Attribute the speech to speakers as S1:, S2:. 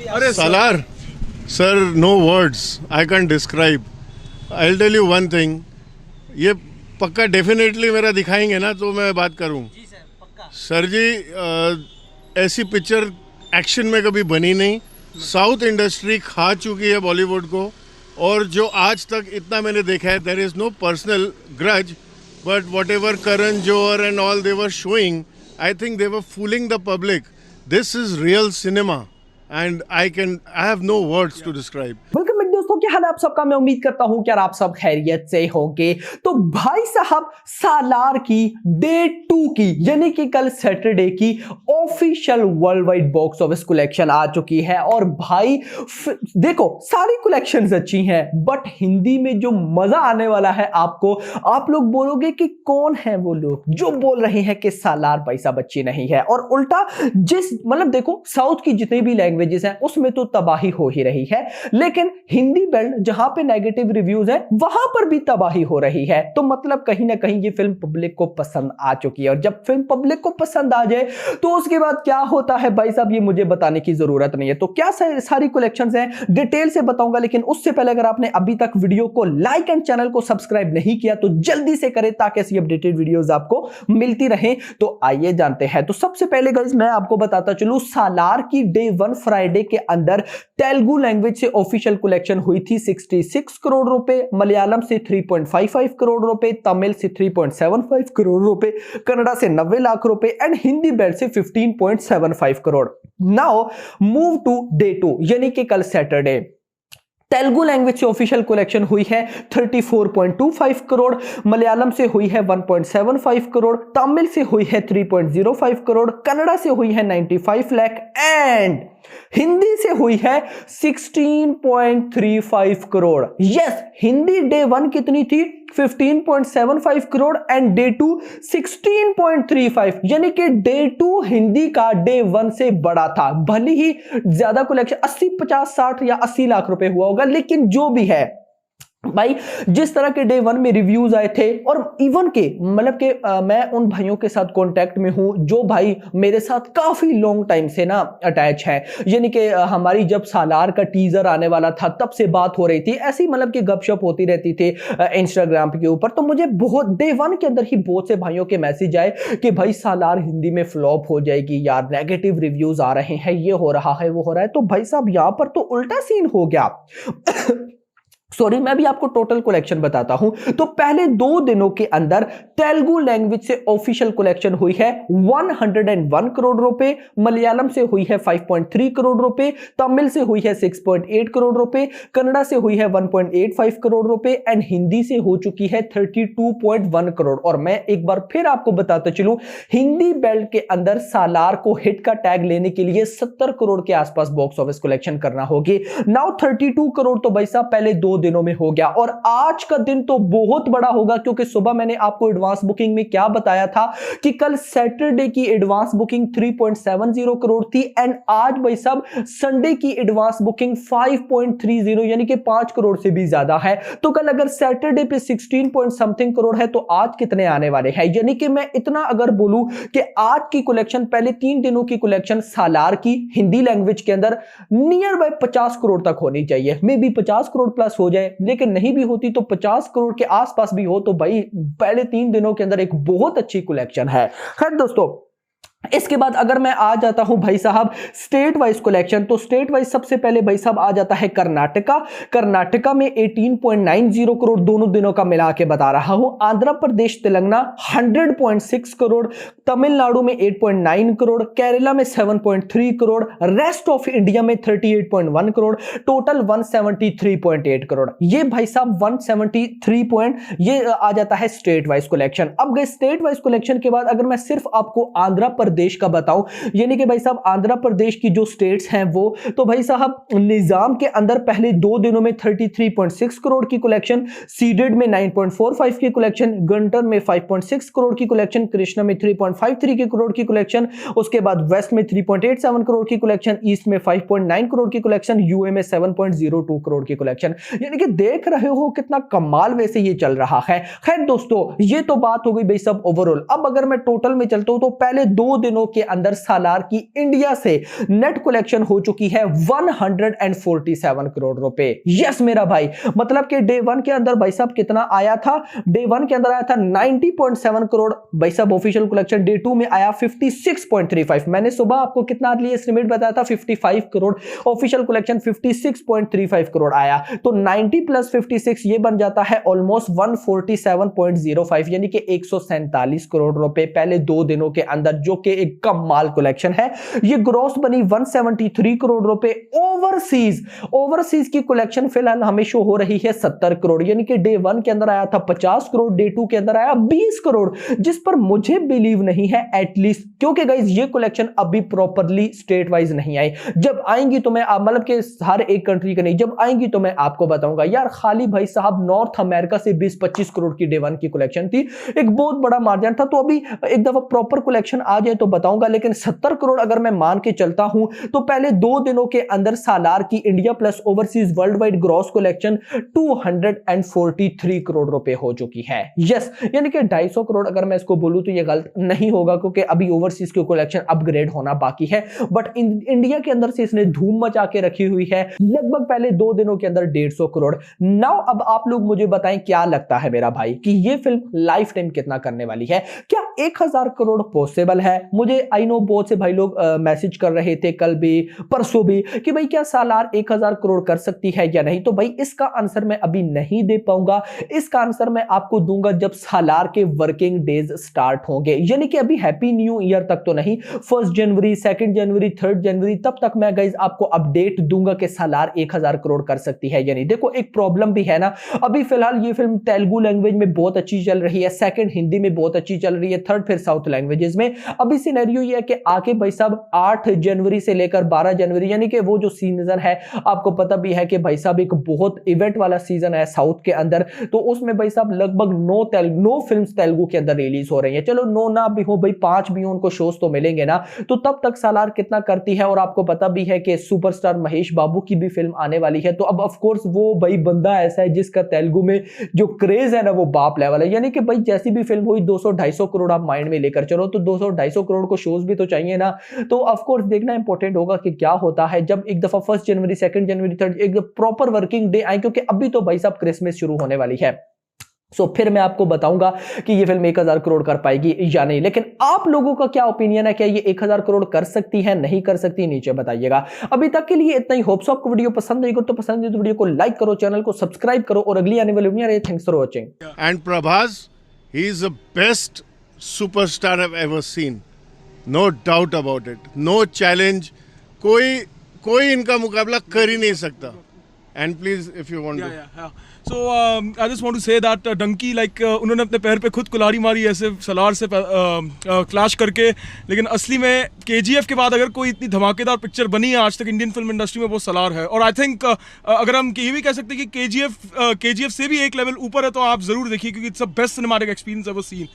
S1: Salar, sir, no words. I can't describe. I'll tell you one thing. ये पक्का definitely मेरा दिखाएंगे ना तो मैं बात करूं।
S2: जी सर, पक्का।
S1: सर जी ऐसी पिक्चर एक्शन में कभी बनी नहीं। साउथ इंडस्ट्री खा चुकी है बॉलीवुड को, और जो आज तक इतना मैंने देखा है, there is no personal grudge, but whatever Karan Johar and all they were showing, I think they were fooling the public. This is real cinema and I have no words to describe.
S3: Welcome दोस्तों, क्या हाल है आप सबका। मैं उम्मीद करता हूं कि आप सब खैरियत से होंगे। तो भाई साहब, सालार की डे 2 की यानी कि कल सैटरडे की official world wide box office collection आ चुकी है। और भाई देखो, सारी कलेक्शंस अच्छी हैं, बट हिंदी में जो मजा आने वाला है आपको, आप लोग बोलोगे कि कौन है वो लोग जो बोल रहे हैं कि सालार पैसा बच्ची नहीं है, और उल्टा जिस मतलब देखो, साउथ की जितनी भी लैंग्वेजेस हैं उसमें तो तबाही हो ही रही है, लेकिन हिंदी बेल्ट जहां पे नेगेटिव रिव्यूज हैं वहां पर भी तबाही हो रही है। तो मतलब कहीं ना कहीं ये फिल्म पब्लिक को पसंद आ चुकी है, और जब फिल्म पब्लिक को पसंद आ जाए तो उसके बाद क्या होता है भाई साहब, ये मुझे बताने की जरूरत नहीं है। तो क्या सारी कलेक्शंस हैं डिटेल से बताऊंगा, लेकिन उससे पहले अगर आपने अभी तक वीडियो को लाइक एंड चैनल को सब्सक्राइब नहीं किया तो जल्दी से करें ताकि ऐसी अपडेटेड वीडियोस आपको मिलती रहे। तो आइए जानते हैं। तो सबसे पहले गाइस मैं आपको बताता चलूं, सालार की डे 1 फ्राइडे के अंदर तेलुगु लैंग्वेज से ऑफिशियल कलेक्शन हुई थी 66 करोड़ रुपए, मलयालम से 3.55 करोड़ रुपए, तमिल से 3.75 करोड़ रुपए, कन्नड़ा से 90 लाख रुपए एंड हिंदी बेल्ट से 15.75 crore. Now move to day 2 यानी कि कल सैटरडे। तेलुगु लैंग्वेज से ऑफिशियल कलेक्शन हुई है 34.25 करोड़, मलयालम से हुई है 1.75 करोड़, तमिल से हुई है 3.05 करोड़, कन्नड़ा से हुई है 95 लाख एंड हिंदी से हुई है 16.35 करोड़। यस, हिंदी डे 1 कितनी थी? 15.75 करोड़ एंड डे 2 16.35, यानी कि डे 2 हिंदी का डे 1 से बड़ा था। भले ही ज्यादा कलेक्शन 80 50 60 या 80 लाख रुपए हुआ होगा, लेकिन जो भी है भाई, जिस तरह के डे 1 में रिव्यूज आए थे, और इवन के मतलब कि मैं उन भाइयों के साथ कांटेक्ट में हूं जो भाई मेरे साथ काफी लॉन्ग टाइम से ना अटैच है, यानी कि हमारी जब सालार का टीजर आने वाला था तब से बात हो रही थी, ऐसी मतलब कि गपशप होती रहती थी इंस्टाग्राम के ऊपर। तो मुझे बहुत डे 1 के अंदर ही बहुत से भाइयों के मैसेज आए कि भाई सालार हिंदी में फ्लॉप हो जाएगी यार, नेगेटिव रिव्यूज आ रहे हैं, ये हो रहा है वो हो रहा है। तो भाई साहब यहां पर तो उल्टा सीन हो गया। सॉरी, मैं भी आपको टोटल कलेक्शन बताता हूं। तो पहले 2 दिनों के अंदर तेलुगु लैंग्वेज से ऑफिशियल कलेक्शन हुई है 101 करोड़ रुपए, मलयालम से हुई है 5.3 करोड़ रुपए, तमिल से हुई है 6.8 करोड़ रुपए, कन्नड़ा से हुई है 1.85 करोड़ रुपए एंड हिंदी से हो चुकी है 32.1 करोड़। और मैं एक बार फिर आपको बताता चलूं, हिंदी बेल्ट के अंदर सालार को हिट का टैग लेने के लिए 70 करोड़ के आसपास बॉक्स ऑफिस कलेक्शन करना होगी। नाउ 32 करोड़ तो भाई साहब पहले 2 दिनों में हो गया, और आज का दिन तो बहुत बड़ा होगा, क्योंकि सुबह मैंने आपको एडवांस बुकिंग में क्या बताया था कि कल सैटरडे की एडवांस बुकिंग 3.70 करोड़ थी एंड आज भाई साहब संडे की एडवांस बुकिंग 5.30 यानी कि 5 करोड़ से भी ज्यादा है। तो कल अगर सैटरडे पे 16 पॉइंट समथिंग करोड़ है तो आज कितने आने वाले हैं? यानी कि मैं इतना अगर बोलूं कि आज की कलेक्शन, पहले 3 दिनों की कलेक्शन सालार की हिंदी लैंग्वेज के अंदर नियर बाय 50 करोड़ तक होनी चाहिए। मे बी 50 करोड़ प्लस हो जाए, लेकिन नहीं भी होती तो 50 करोड़ के आसपास भी हो, तो भाई पहले 3 दिनों के अंदर एक बहुत अच्छी कलेक्शन है। खैर दोस्तों, इसके बाद अगर मैं आ जाता हूं भाई साहब स्टेट वाइज कलेक्शन, तो स्टेट वाइज सबसे पहले भाई साहब आ जाता है कर्नाटका। कर्नाटका में 18.90 करोड़ दोनों दिनों का मिला के बता रहा हूं। आंध्र प्रदेश तेलंगाना 100.6 करोड़, तमिलनाडु में 8.9 करोड़, केरला में 7.3 करोड़, रेस्ट ऑफ इंडिया में 38.1 करोड़, टोटल 173.8 करोड़। ये भाई साहब 173 पॉइंट ये आ जाता है स्टेट वाइज कलेक्शन। अब गए स्टेट वाइज कलेक्शन के बाद अगर मैं सिर्फ आपको आंध्र प्रदेश का बताऊं, यानी कि भाई साहब आंध्र प्रदेश की जो स्टेट्स हैं वो, तो भाई साहब निजाम के अंदर पहले 2 दिनों में 33.6 करोड़ की कलेक्शन, सीडेड में 9.45 की कलेक्शन, गंटर में 5.6 करोड़ की कलेक्शन, कृष्णा में 3.53 करोड़ की कलेक्शन, उसके बाद वेस्ट में 3.87 करोड़ की कलेक्शन, ईस्ट में 5.9 करोड़ की कलेक्शन, यूए में 7.02 करोड़ की कलेक्शन। यानी कि देख रहे हो कितना कमाल वैसे ये चल रहा है। खैर दोस्तों, ये तो बात हो गई भाई सब ओवरऑल। अब अगर मैं टोटल में चलता हूं तो पहले 2 दिनों के अंदर सालार की इंडिया से नेट कलेक्शन हो चुकी है 147 करोड़ रुपए। यस मेरा भाई, मतलब कि डे 1 के अंदर भाई साहब कितना आया था? डे 1 के अंदर आया था 90.7 करोड़ भाई साहब ऑफिशियल कलेक्शन। डे 2 में आया 56.35। मैंने सुबह आपको कितना लिए एस्टिमेट बताया था? 55 करोड़। ऑफिशियल कलेक्शन 56.35 करोड़ आया, तो 90 प्लस 56 ये बन जाता है ऑलमोस्ट 147.05, यानी कि 147 करोड़ रुपए पहले 2 दिनों के अंदर, जो कि एक कमाल कलेक्शन है। ये ग्रॉस बनी 173 करोड़ रुपए। ओवरसीज की कलेक्शन फिलहाल हमें शो हो रही है 70 करोड़, यानी कि डे 1 के अंदर आया था 50 करोड़, डे 2 के अंदर आया 20 करोड़, जिस पर मुझे बिलीव नहीं है एटलीस्ट, क्योंकि गाइस ये कलेक्शन अभी प्रॉपर्ली स्टेट वाइज नहीं आई। जब आएंगी तो मैं मतलब कि हर एक कंट्री का नहीं, जब आएंगी तो मैं आपको बताऊंगा। यार खाली भाई साहब नॉर्थ अमेरिका से 20-25 करोड़ की डे 1 की कलेक्शन थी, एक बहुत बड़ा मार्जिन था। तो अभी एक दफा प्रॉपर कलेक्शन आ जाए तो बताऊंगा, लेकिन 70 करोड़ अगर मैं मान के चलता हूं तो पहले 2 दिनों के अंदर सालार की India plus overseas world wide gross collection 243 crore रुपए हो चुकी है। यस, यानी कि 250 करोड़ अगर मैं इसको बोलूं तो ये गलत नहीं होगा, क्योंकि अभी ओवरसीज की कलेक्शन अपग्रेड होना बाकी है, बट इंडिया के अंदर से इसने धूम मचा के रखी हुई है लगभग पहले 2 दिनों के अंदर 150 करोड़। नाउ अब आप लोग मुझे बताएं क्या लगता है मेरा भाई कि ये फिल्म लाइफ टाइम कितना करने वाली है? क्या 1000 करोड़ पॉसिबल है? मुझे आई नो बहुत से भाई लोग मैसेज कर रहे थे कल भी परसों भी कि भाई क्या सालार 1000 करोड़ कर सकती है या नहीं। तो भाई इसका आंसर मैं अभी नहीं दे पाऊंगा, इसका आंसर मैं आपको दूंगा जब सालार के वर्किंग डेज स्टार्ट होंगे, यानी कि अभी हैप्पी न्यू ईयर तक तो नहीं, 1 जनवरी 2 जनवरी 3 जनवरी तब तक मैं गाइस आपको अपडेट दूंगा कि सालार 1000 करोड़ कर सकती है या नहीं। देखो एक प्रॉब्लम भी है ना, अभी फिलहाल ये फिल्म तेलुगु लैंग्वेज में बहुत अच्छी चल रही है, सेकंड हिंदी में बहुत अच्छी चल रही है, थर्ड फिर साउथ लैंग्वेजेस में। अभी सिनेरियो ये है कि आके भाई साहब 8 जनवरी से लेकर 12 जनवरी, यानी कि वो जो सीजन है आपको पता भी है कि भाई साहब एक बहुत इवेंट वाला सीजन है साउथ के अंदर, तो उसमें भाई साहब लगभग 9 फिल्म्स तेलुगु के अंदर रिलीज हो रही है। चलो 9 ना भी हो भाई 5 भी हो, उनको शोज तो मिलेंगे ना, तो तब तक सालार कितना करती है। और आपको पता भी है कि सुपरस्टार महेश बाबू की भी फिल्म आने वाली है, तो अब ऑफ कोर्स वो भाई बंदा ऐसा है जिसका तेलुगु में जो क्रेज है ना वो बाप लेवल है, यानी कि भाई जैसी भी फिल्म हुई 200-250 करोड़ आप माइंड में लेकर चलो, तो 200-250 करोड़ को शोज भी तो चाहिए ना। तो ऑफ कोर्स देखना इंपॉर्टेंट होगा कि क्या होता है जब एक दफा 1 जनवरी 2 जनवरी 3 एक प्रॉपर वर्किंग डे आए, क्योंकि अभी तो भाई साहब क्रिसमस शुरू होने वाली है। फिर मैं आपको बताऊंगा कि ये फिल्म 1000 करोड़ कर पाएगी या नहीं। लेकिन आप लोगों का क्या ओपिनियन है, क्या ये 1000 करोड़ कर सकती है, नहीं कर सकती, नीचे बताइएगा। अभी तक के लिए इतना ही। होप्स आपको वीडियो पसंद आई हो तो पसंद है तो वीडियो को लाइक करो, चैनल को सब्सक्राइब करो, और अगली आने वाली वीडियो। Thanks for watching.
S1: And Prabhas, he is the best superstar I have ever seen, no doubt about it, no challenge, कोई इनका मुकाबला कर ही नहीं सकता। And please if you want to,
S2: So I just want to say that Dunki उन्होंने अपने पैर पे खुद कुल्हाड़ी मारी ऐसे सालार से क्लैश करके, लेकिन असली में KGF के बाद अगर कोई इतनी धमाकेदार पिक्चर बनी है आज तक इंडियन फिल्म इंडस्ट्री में वो सालार है। और आई थिंक अगर हम ये भी कह सकते हैं कि KGF से भी एक लेवल ऊपर है, तो आप जरूर देखिए क्योंकि it's the best cinematic experience ever seen.